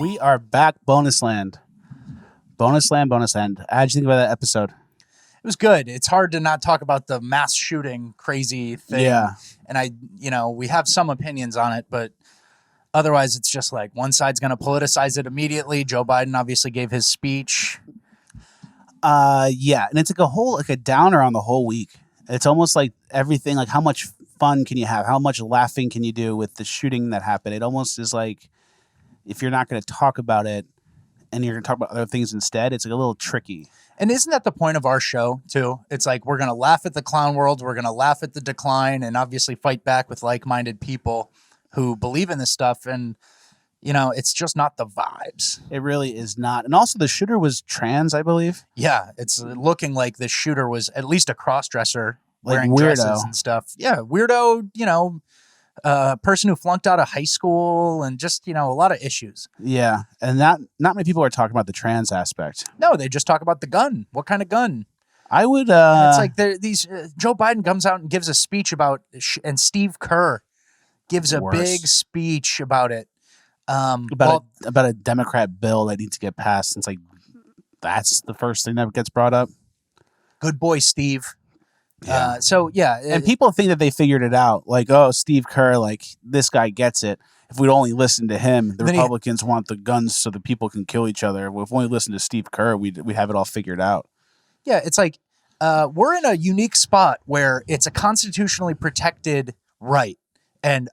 We are back, Bonus Land. Bonus Land, Bonus Land. How'd you think about that episode? It was good. It's hard to not talk about the mass shooting crazy thing. Yeah. And we have some opinions on it, but otherwise it's just like one side's going to politicize it immediately. Joe Biden obviously gave his speech. Yeah. And it's like a downer on the whole week. It's almost like everything, like how much fun can you have? How much laughing can you do with the shooting that happened? It almost is like, if you're not going to talk about it and you're going to talk about other things instead, it's like a little tricky. And isn't that the point of our show, too? It's like we're going to laugh at the clown world. We're going to laugh at the decline and obviously fight back with like-minded people who believe in this stuff. And, it's just not the vibes. It really is not. And also the shooter was trans, I believe. Yeah, it's looking like the shooter was at least a cross-dresser wearing weirdo dresses and stuff. Yeah, weirdo, person who flunked out of high school and just, a lot of issues. Yeah. And not many people are talking about the trans aspect. No, they just talk about the gun. What kind of gun? I would. And it's like Joe Biden comes out and gives a speech about, and Steve Kerr gives a big speech about it. About a Democrat bill that needs to get passed. It's like, that's the first thing that gets brought up. Good boy, Steve. Yeah. And people think that they figured it out. Like, oh, Steve Kerr, like, this guy gets it. If we'd only listen to him, the Republicans want the guns so that people can kill each other. If we only listen to Steve Kerr, we have it all figured out. Yeah, it's like we're in a unique spot where it's a constitutionally protected right and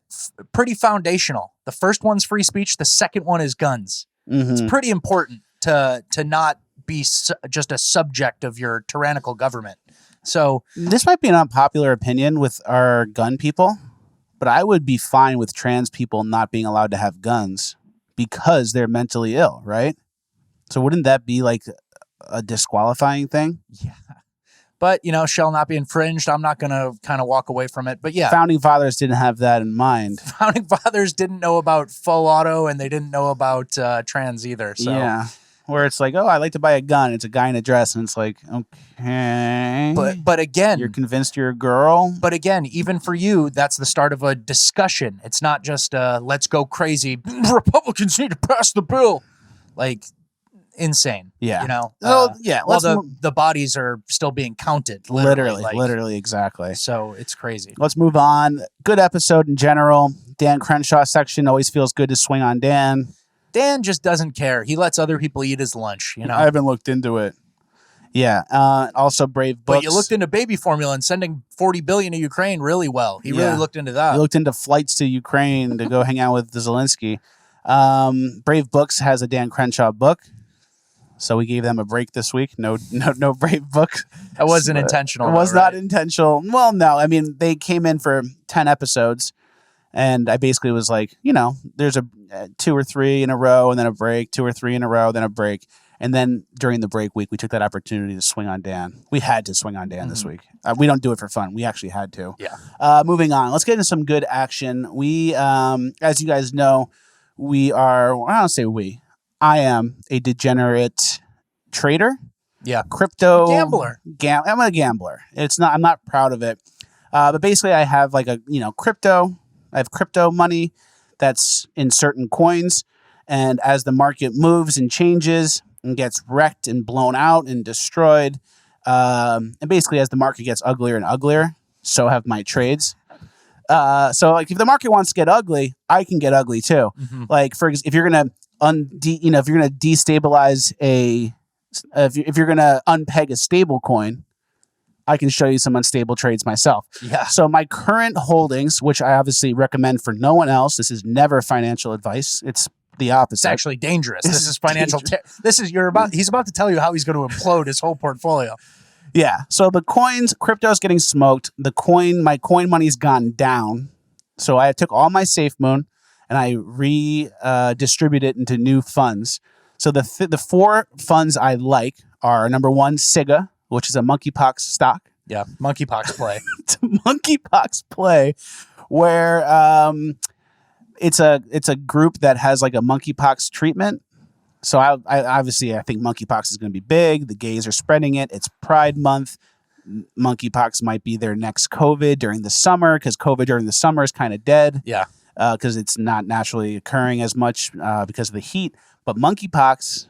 pretty foundational. The first one's free speech. The second one is guns. Mm-hmm. It's pretty important to not be just a subject of your tyrannical government. So this might be an unpopular opinion with our gun people, but I would be fine with trans people not being allowed to have guns because they're mentally ill, right? So wouldn't that be like a disqualifying thing? Yeah. But, shall not be infringed. I'm not going to kind of walk away from it. But yeah. Founding fathers didn't have that in mind. Founding fathers didn't know about full auto and they didn't know about trans either. So. Yeah. Where it's like, oh, I like to buy a gun. It's a guy in a dress. And it's like, okay. But again. You're convinced you're a girl? But again, even for you, that's the start of a discussion. It's not just let's go crazy. Republicans need to pass the bill. Like, insane. Yeah. The bodies are still being counted. Literally, exactly. So it's crazy. Let's move on. Good episode in general. Dan Crenshaw section always feels good to swing on Dan. Dan just doesn't care. He lets other people eat his lunch, I haven't looked into it. Yeah. Also Brave Books. But you looked into baby formula and sending $40 billion to Ukraine really well. He really looked into that. He looked into flights to Ukraine to go hang out with Zelensky. Brave Books has a Dan Crenshaw book. So we gave them a break this week. No Brave Books. That wasn't intentional. It was not intentional. Well, no. I mean, they came in for 10 episodes. And I basically was like, there's a 2 or 3 in a row and then a break, 2 or 3 in a row, then a break. And then during the break week, we took that opportunity to swing on Dan. We had to swing on Dan this week. We don't do it for fun. We actually had to. Yeah. Moving on. Let's get into some good action. We, as you guys know, I am a degenerate trader. Yeah. Crypto. Gambler. I'm a gambler. I'm not proud of it. But basically I have like crypto. I have crypto money that's in certain coins. And as the market moves and changes and gets wrecked and blown out and destroyed, and basically as the market gets uglier and uglier, so have my trades. So like if the market wants to get ugly, I can get ugly too. Mm-hmm. Like if you're gonna if you're gonna destabilize if you're gonna unpeg a stable coin, I can show you some unstable trades myself. Yeah. So my current holdings, which I obviously recommend for no one else, this is never financial advice. It's the opposite. It's actually dangerous. This is financial. He's about to tell you how he's going to implode his whole portfolio. Yeah. So the crypto's getting smoked. My coin money's gone down. So I took all my SafeMoon and I redistributed it into new funds. So the 4 funds I like are number 1, SIGA, which is a monkeypox stock. Yeah, monkeypox play. It's a monkeypox play where it's a group that has like a monkeypox treatment. So I think monkeypox is going to be big. The gays are spreading it. It's Pride Month. Monkeypox might be their next COVID during the summer because COVID during the summer is kind of dead. Yeah. because it's not naturally occurring as much because of the heat. But monkeypox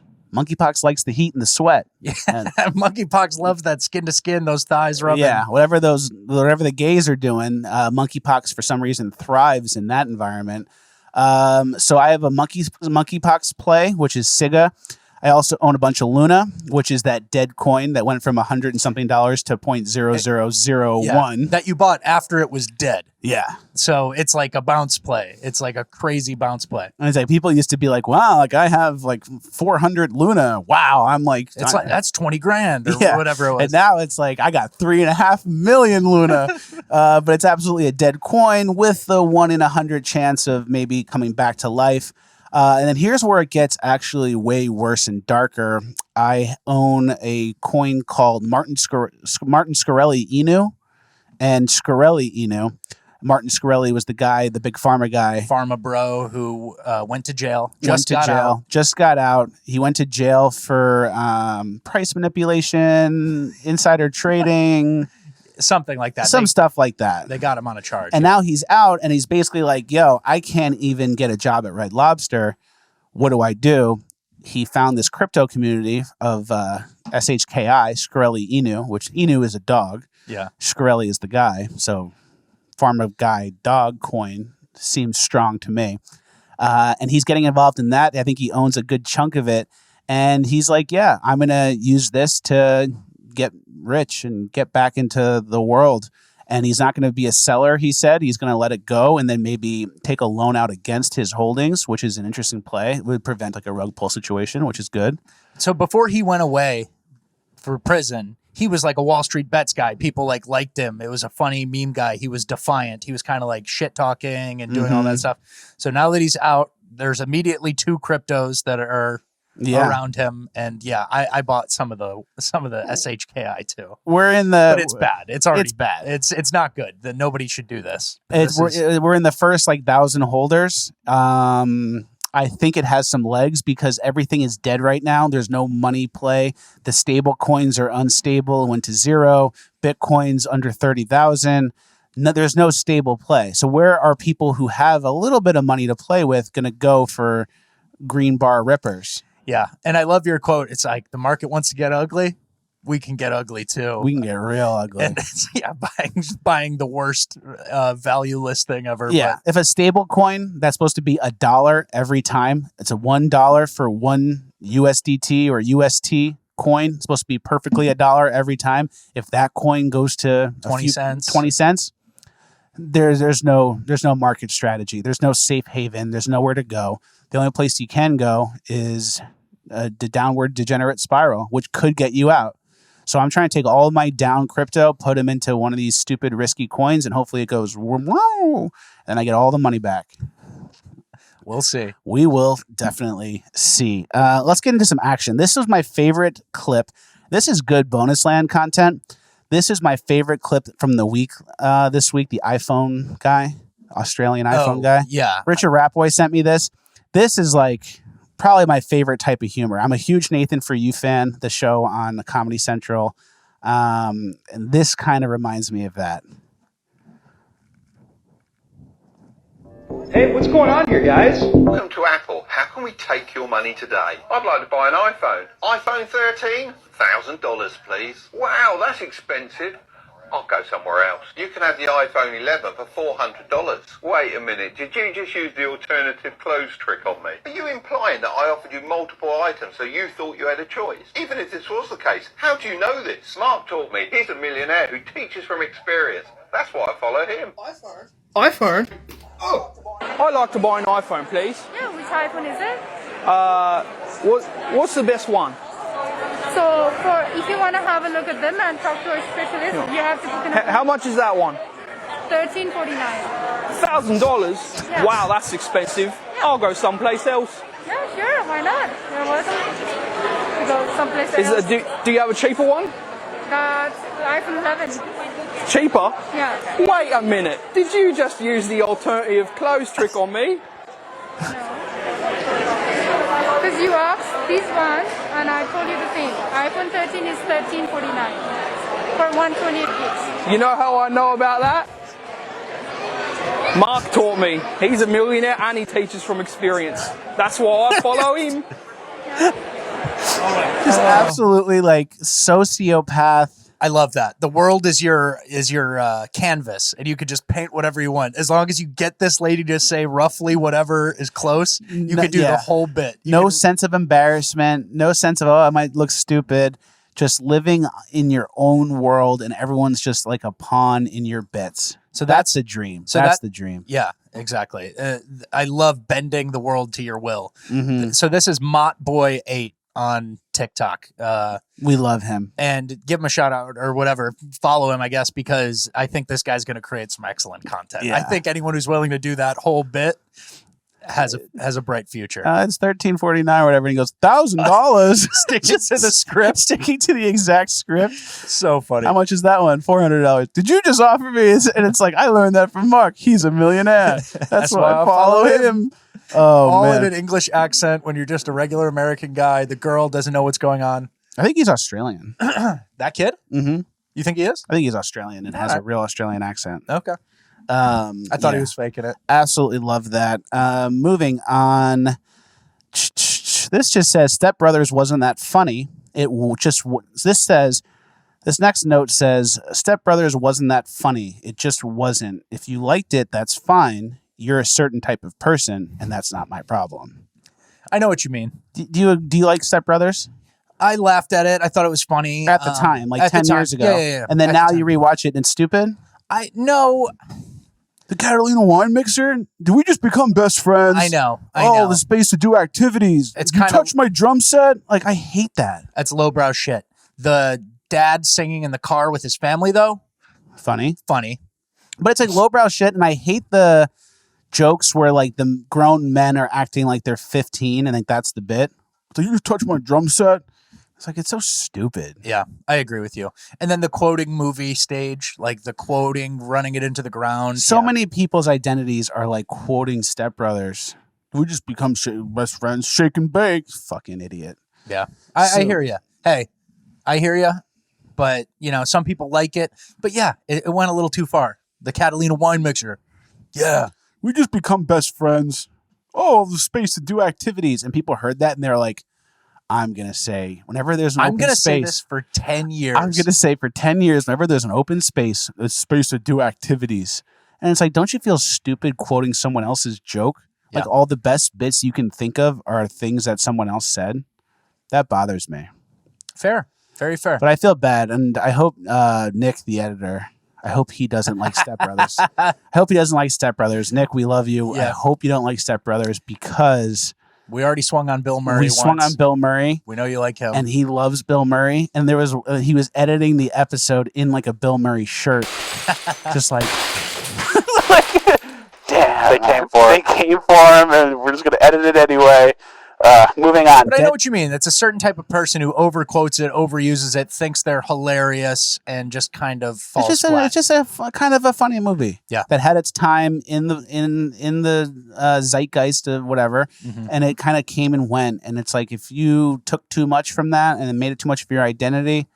likes the heat and the sweat. And, Monkeypox loves that skin to skin, those thighs rubbing. yeah, whatever the gays are doing, monkeypox for some reason thrives in that environment. So I have a monkeypox play, which is SIGA. I also own a bunch of Luna, which is that dead coin that went from $100 and something to .0001. Yeah, that you bought after it was dead. Yeah. So it's like a bounce play. It's like a crazy bounce play. And it's like people used to be like, wow, like I have like 400 Luna. Wow. I'm like, it's like that's 20 grand or whatever it was. And now it's like I got 3.5 million Luna. But it's absolutely a dead coin with the 1 in 100 chance of maybe coming back to life. And then here's where it gets actually way worse and darker. I own a coin called Martin Scarelli Inu and Scarelli Inu. Martin Scarelli was the guy, the big pharma guy. Pharma bro who went to jail. Just got out. He went to jail for price manipulation, insider trading. Something like that. Stuff like that. They got him on a charge. And now he's out and he's basically like, yo, I can't even get a job at Red Lobster. What do? He found this crypto community of SHKI, Scarelli Inu, which Inu is a dog. Yeah. Scarelli is the guy. So pharma guy dog coin seems strong to me. And he's getting involved in that. I think he owns a good chunk of it. And he's like, yeah, I'm going to use this to get rich and get back into the world. And he's not going to be a seller, he said. He's going to let it go and then maybe take a loan out against his holdings, which is an interesting play. It would prevent like a rug pull situation, which is good. So before he went away for prison, he was like a Wall Street Bets guy. People like liked him. It was a funny meme guy. He was defiant. He was kind of like shit talking and doing all that stuff. So now that he's out, there's immediately 2 cryptos that are around him, and I bought some of the SHKI too. But it's bad. It's already bad. It's not good. That nobody should do this. We're in the first like 1,000 holders. I think it has some legs because everything is dead right now. There's no money play. The stable coins are unstable. It went to 0. Bitcoin's under 30,000. No, there's no stable play. So where are people who have a little bit of money to play with going to go for green bar rippers? Yeah. And I love your quote. It's like, the market wants to get ugly. We can get ugly too. We can get real ugly. And buying the worst valueless thing ever. Yeah. If a stable coin that's supposed to be $1 every time, it's a $1 for one USDT or UST coin. It's supposed to be perfectly $1 every time. If that coin goes to 20 cents, there's no market strategy. There's no safe haven. There's nowhere to go. The only place you can go is the downward degenerate spiral, which could get you out. So I'm trying to take all of my down crypto, put them into one of these stupid risky coins, and hopefully it goes, and I get all the money back. We'll see. We will definitely see. Let's get into some action. This was my favorite clip. This is good bonus land content. This is my favorite clip from the week this week, the iPhone guy, Australian iPhone guy. Yeah. Richard Rapboy sent me this. This is like probably my favorite type of humor. I'm a huge Nathan For You fan, the show on Comedy Central. And this kind of reminds me of that. Hey, what's going on here, guys? Welcome to Apple. How can we take your money today? I'd like to buy an iPhone. iPhone 13? $1,000, please. Wow, that's expensive. I'll go somewhere else. You can have the iPhone 11 for $400. Wait a minute, did you just use the alternative clothes trick on me? Are you implying that I offered you multiple items so you thought you had a choice? Even if this was the case, how do you know this? Mark taught me he's a millionaire who teaches from experience. That's why I follow him. iPhone? Oh! I'd like to buy an iPhone, please. Yeah, which iPhone is it? What's the best one? So, if you want to have a look at them and talk to a specialist, you have to book an appointment. How much is that one? $1,349. $1,000? Yeah. Wow, that's expensive. Yeah. I'll go someplace else. Yeah, sure, why not? You're welcome to go someplace else. Do you have a cheaper one? That's iPhone 11. Cheaper? Yeah. Wait a minute. Did you just use the alternative clothes trick on me? No. Because you asked this one, and I told you the same. iPhone 13 is $1,349 for 128 gigs. You know how I know about that? Mark taught me. He's a millionaire and he teaches from experience. That's why I follow him. Just absolutely like sociopath. I love that. The world is your canvas, and you could just paint whatever you want. As long as you get this lady to say roughly whatever is close, you could do the whole bit. No sense of embarrassment. No sense of, oh, I might look stupid. Just living in your own world, and everyone's just like a pawn in your bits. So that's the dream. That's the dream. Yeah, exactly. I love bending the world to your will. Mm-hmm. So this is Mottboy8 on TikTok. We love him. And give him a shout out or whatever. Follow him, I guess, because I think this guy's going to create some excellent content. Yeah. I think anyone who's willing to do that whole bit has a bright future. It's $13.49 or whatever. And he goes, $1,000. Sticking to the script. Sticking to the exact script. So funny. How much is that one? $400. Did you just offer me? And it's like, I learned that from Mark. He's a millionaire. That's why I follow him. Oh, all man. in an English accent when you're just a regular American guy. The girl doesn't know what's going on. I think he's Australian. That kid? Mm-hmm. You think he is? I think he's Australian and has a real Australian accent. Okay. I I thought he was faking it. Absolutely love that. Moving on. This just says Step Brothers wasn't that funny. This next note says Step Brothers wasn't that funny. It just wasn't. If you liked it, that's fine. You're a certain type of person, and that's not my problem. I know what you mean. Do you like Step Brothers? I laughed at it. I thought it was funny At the time, like 10 years ago. Yeah. And then now you rewatch it and it's stupid? I know. The Catalina wine mixer? Do we just become best friends? I know. The space to do activities. It's you kinda- touch my drum set? Like, I hate that. That's lowbrow shit. The dad singing in the car with his family, though, Funny. but But it's like lowbrow shit, and I hate the jokes where like the grown men are acting like they're 15 and think that's the bit. So you just touch my drum set? It's like, it's so stupid. yeah, I agree with you. And then the quoting movie stage, like the quoting, running it into the ground. So yeah. many people's identities are like quoting Step Brothers. We just become best friends, shake and bake. Fucking idiot. Yeah, I hear you. Hey, I hear you. But, some people like it. But yeah, it went a little too far. The Catalina wine mixer. Yeah. We just become best friends. Oh, the space to do activities. And people heard that and they're like, I'm going to say, whenever there's an I'm open going to space. say this for 10 years. I'm going to say for 10 years, whenever there's an open space, it's space to do activities. And it's like, don't you feel stupid quoting someone else's joke? Like all the best bits you can think of are things that someone else said. That bothers me. Fair. Very fair. But I feel bad. And I hope Nick, the editor, I hope he doesn't like Step Brothers. I hope he doesn't like Step Brothers. Nick, we love you. Yeah. I hope you don't like Step Brothers because We already swung on Bill Murray. we swung on Bill Murray. We know you like him. And he loves Bill Murray. And there was he was editing the episode in like a Bill Murray shirt, just like, damn, they came for him, and we're just gonna edit it anyway. Moving on. But I know what you mean. It's a certain type of person who overquotes it, overuses it, thinks they're hilarious, and just kind of falls flat. It's just a kind of a funny movie. Yeah. That had its time in the zeitgeist of whatever, and it kind of came and went. And it's like if you took too much from that and made it too much of your identity,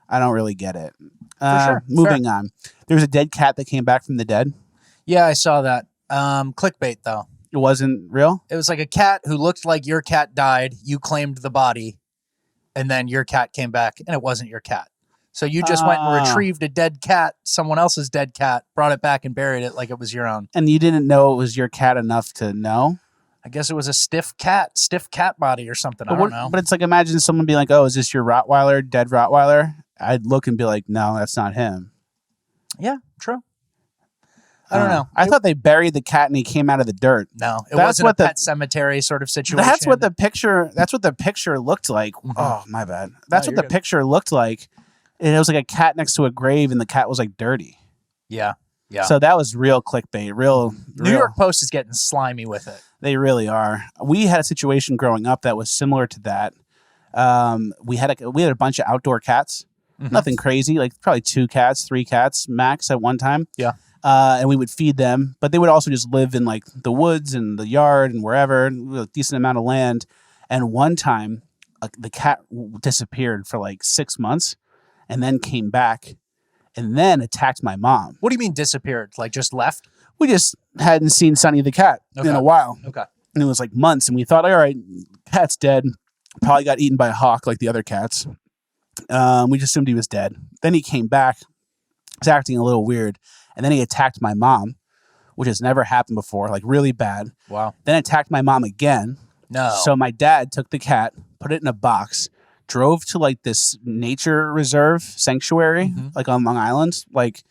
I don't really get it. sure. Moving on. There was a dead cat that came back from the dead. Yeah, I saw that. Clickbait, though. It wasn't real. It was like a cat who looked like your cat died. You claimed the body, and then your cat came back, and it wasn't your cat. So you just went and retrieved a dead cat, someone else's dead cat, brought it back and buried it like it was your own. And you didn't know it was your cat enough to know? I guess it was a stiff cat body or something. I don't know. But it's like, imagine someone being like, oh, is this your Rottweiler, dead Rottweiler? I'd look and be like, no, that's not him. Yeah, true. I don't know. I thought they buried the cat and he came out of the dirt. No, it That's wasn't what a the- pet cemetery sort of situation. That's what the picture looked like. Oh, my bad. That's No, what you're the good. picture looked like. And it was like a cat next to a grave and the cat was like dirty. Yeah. Yeah. So that was real clickbait. New York Post is getting slimy with it. They really are. We had a situation growing up that was similar to that. We had a bunch of outdoor cats. Nothing crazy, like probably 2 cats, 3 cats max at one time. Yeah. And we would feed them, but they would also just live in like the woods and the yard and wherever, with a decent amount of land. And one time, the cat disappeared for like 6 months, and then came back, and then attacked my mom. What do you mean disappeared? Like just left? we just hadn't seen Sonny the cat in Okay. a while. Okay. And it was like months. And we thought, all right, cat's dead. Probably got eaten by a hawk like the other cats. We just assumed he was dead. Then he came back. Was acting a little weird. And then he attacked my mom, which has never happened before, like really bad. Wow. Then attacked my mom again. No. So my dad took the cat, put it in a box, drove to like this nature reserve sanctuary, like on Long Island, like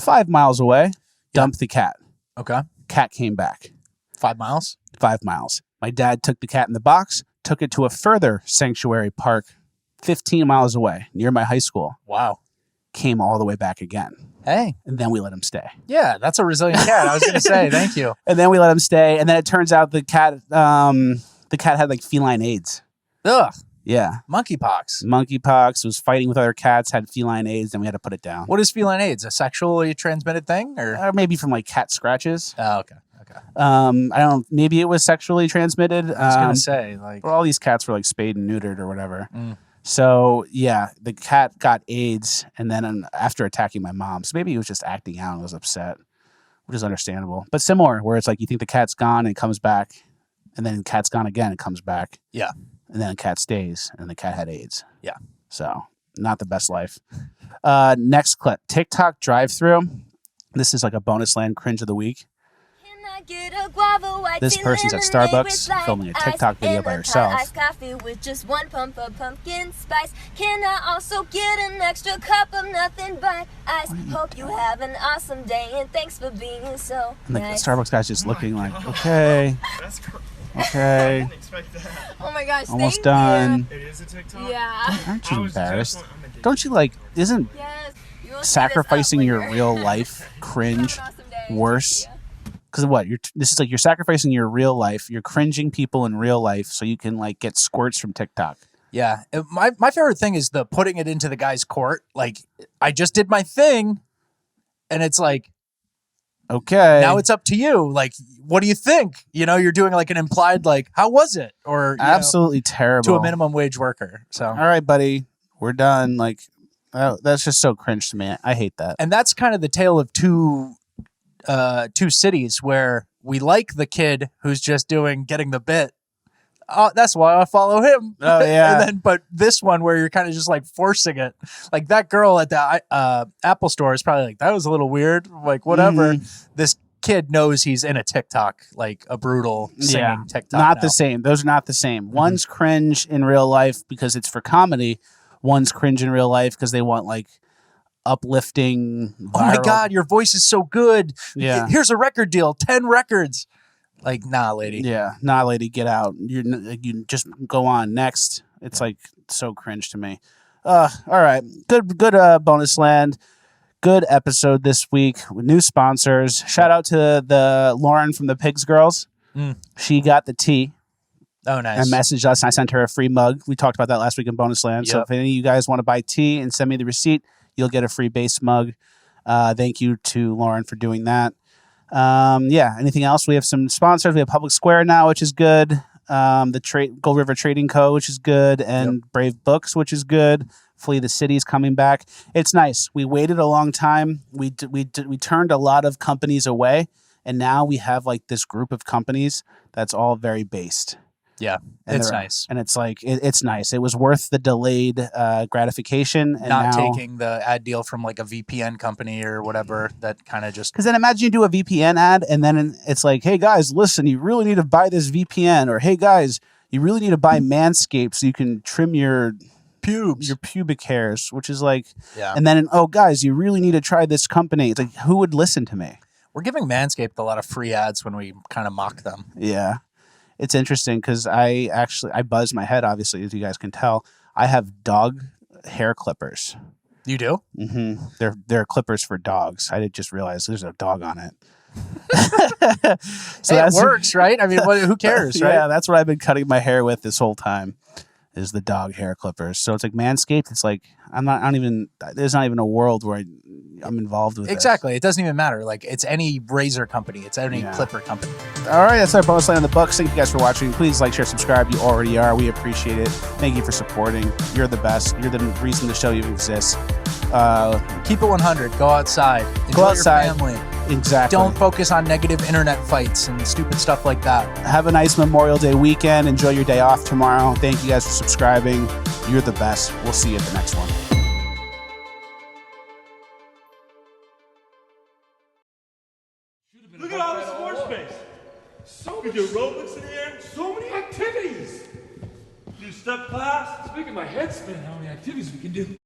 5 miles away, dumped the cat. Okay. Cat came back 5 miles. 5 miles. My dad took the cat in the box, took it to a further sanctuary park 15 miles away near my high school, Wow. came all the way back again. Hey. And then we let him stay. Yeah, that's a resilient cat. I was going to say, thank you. And then we let him stay. And then it turns out the cat had like feline AIDS. Ugh. Yeah. Monkeypox. Monkeypox, was fighting with other cats, had feline AIDS, and we had to put it down. What is feline AIDS? A sexually transmitted thing, or? Or maybe from like cat scratches. Oh, okay. Okay. I don't. Maybe it was sexually transmitted. I was gonna say, like, or all these cats were like spayed and neutered or whatever. Mm. So yeah, the cat got AIDS, and then after attacking my mom, so maybe he was just acting out and was upset, which is understandable. But similar, where it's like you think the cat's gone and it comes back, and then the cat's gone again and comes back. Yeah. And then the cat stays, and the cat had AIDS. Yeah. So not the best life. Next clip, TikTok drive-through. This is like a bonus land cringe of the week. This person's at Starbucks filming a TikTok video by herself. Iced coffee with just 1 pump of pumpkin spice. Can I also get an extra cup of nothing but ice? Hope you have an awesome day and thanks for being so And like the nice. Starbucks guy's just looking like, okay, okay, Oh my gosh, almost thank done. It is a TikTok? Yeah. Aren't you I was just embarrassed? on- I'm addicted. Don't you like, isn't Yes. You will see sacrificing this your up later. real life cringe Have an awesome day. worse? Yeah. Because what? This is like you're sacrificing your real life. You're cringing people in real life so you can like get squirts from TikTok. yeah. My favorite thing is the putting it into the guy's court. Like, I just did my thing, and it's like, Okay. now it's up to you. Like, what do you think? You know, you're doing like an implied, like, how was it? Or you know, absolutely terrible. to a minimum wage worker. So, All right, buddy, we're done. Like, that's just so cringe to me. I hate that. and that's kind of the tale of two cities where we like the kid who's just getting the bit. Oh, that's why I follow him. Oh, yeah. And then, but this one where you're kind of just like forcing it, like that girl at the Apple store is probably like, that was a little weird. Like, whatever. This kid knows he's in a TikTok, like a brutal singing TikTok. Not now. the same. Those are not the same. One's cringe in real life because it's for comedy. One's cringe in real life because they want like uplifting. Oh my viral- God, your voice is so good. Yeah. Here's a record deal, 10 records. Like, nah, lady. Yeah. Nah, lady, get out. You just go on next. It's like so cringe to me. All right. Good bonus land. Good episode this week with new sponsors. Shout out to the Lauren from the Pigs Girls. Mm. She got the tea Oh, nice. and messaged us. I sent her a free mug. We talked about that last week in bonus land. So Yep. if any of you guys want to buy tea and send me the receipt, you'll get a free base mug. Thank you to Lauren for doing that. Yeah. Anything else? We have some sponsors. We have Public Square now, which is good. The Gold River Trading Co., which is good, and Brave Books, which is good. Flee the City's coming back. It's nice. We waited a long time. We turned a lot of companies away, and now we have like this group of companies that's all very based. Yeah, And it's they're- nice. And it's like it's nice. It was worth the delayed gratification. And Not now, taking the ad deal from like a VPN company or whatever that kind of just. because then imagine you do a VPN ad, and then it's like, hey guys, listen, you really need to buy this VPN, or hey guys, you really need to buy Manscaped so you can trim your pubic hairs, which is like, Yeah. and then oh guys, you really need to try this company. It's like, who would listen to me? We're giving Manscaped a lot of free ads when we kind of mock them. Yeah, it's interesting because I buzz my head, obviously, as you guys can tell. I have dog hair clippers. You do? They're clippers for dogs. I just realized there's a dog on it. So it works, right? I mean, who cares, right? Yeah, that's what I've been cutting my hair with this whole time. Is the dog hair clippers. So it's like Manscaped. It's like there's not even a world where I'm involved with this. Exactly. It doesn't even matter. Like, it's any razor company. It's any Yeah. clipper company. All right, that's our bonus line on the books. Thank you guys for watching. Please like, share, subscribe. You already are. We appreciate it. Thank you for supporting. You're the best. You're the reason the show even exists. Keep it 100. Go outside. Enjoy outside. your family. Exactly. Don't focus on negative internet fights and stupid stuff like that. Have a nice Memorial Day weekend. Enjoy your day off tomorrow. Thank you guys for subscribing. You're the best. We'll see you at the next one. Look at all the sports space. We do aerobics in here. So many activities. Do step class. It's making my head spin how many activities we can do.